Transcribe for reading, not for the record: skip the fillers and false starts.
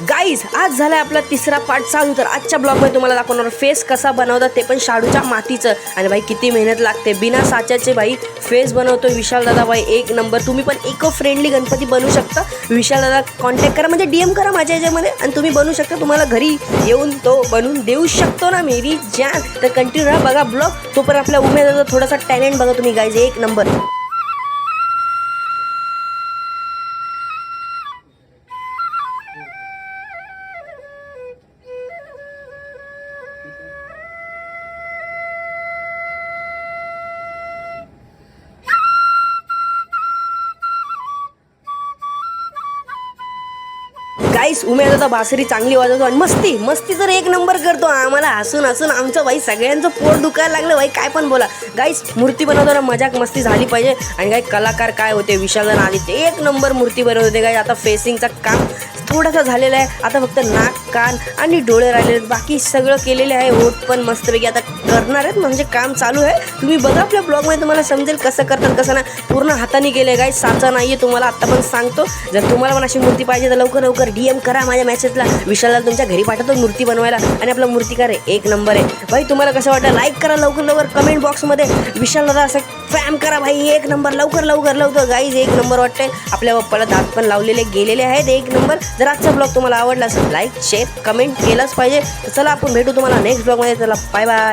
Guys आज झालाय आपला तिसरा पार्ट चालू. तर आजच्या ब्लॉगमध्ये तुम्हाला दाखवणार फेस कसा बनवतात ते पण शाडूच्या मातीचं. आणि भाई किती मेहनत लागते, बिना साच्याचे भाई फेस बनवतो विशाल दादा. भाई एक नंबर. तुम्ही पण इको फ्रेंडली गणपती बनवू शकता. विशाल दादा कॉन्टॅक्ट करा, म्हणजे DM करा माझ्या याच्यामध्ये आणि तुम्ही बनवू शकता. तुम्हाला घरी येऊन तो बनवून देऊ शकतो ना मेरी जान. तर कंटिन्यू राहा, बघा ब्लॉग. तो पण आपल्या उमेदाचा थोडासा टॅलेंट बघा तुम्ही गाईज, एक नंबर. गाईस उमेद आता बासरी चांगली वाजवतो आणि मस्ती मस्ती तर एक नंबर करतो. आम्हाला हसून हसून आमचं भाई सगळ्यांचं पोट दुखायला लागलं भाई, काय पण बोला. गाईस मूर्ती बनवताना मजाक मस्ती झाली पाहिजे. आणि काही कलाकार काय होते, विशाल आली ते एक नंबर मूर्ती बनवते. गाईस आता फेसिंगचं काम थोडासा झालेला आहे. आता फक्त नाक कान आणि डोळे राहिलेले, बाकी सगळं केलेलं आहे. ओठ पण मस्तपैकी आता करणार आहेत, म्हणजे काम चालू आहे. तुम्ही बघा आपल्या ब्लॉगमध्ये, तुम्हाला समजेल कसं करतात कसं नाही. पूर्ण हाताने केलं गाईस, साचा नाही आहे. तुम्हाला आत्ता पण सांगतो, जर तुम्हाला पण अशी मूर्ती पाहिजे तर लवकर लवकर DM करा माझ्या मेसेजला. विशालला तुमच्या घरी पाठवतो मूर्ती बनवायला. आणि आपला मूर्तिकार आहे एक नंबर आहे भाई. तुम्हाला कसं वाटतं लाईक करा लवकर लवकर, कमेंट बॉक्समध्ये विशाल दादा असं फॅम करा भाई, एक नंबर. लवकर लवकर लवकर गाईज, एक नंबर वाटतंय. आपल्या बाप्पाला दात पण लावलेले गेलेले आहेत, एक नंबर. जर आजचा ब्लॉग तुम्हाला आवडला असेल लाईक शेअर कमेंट केलंच पाहिजे. तर चला आपण भेटू तुम्हाला नेक्स्ट ब्लॉगमध्ये. चला बाय बाय.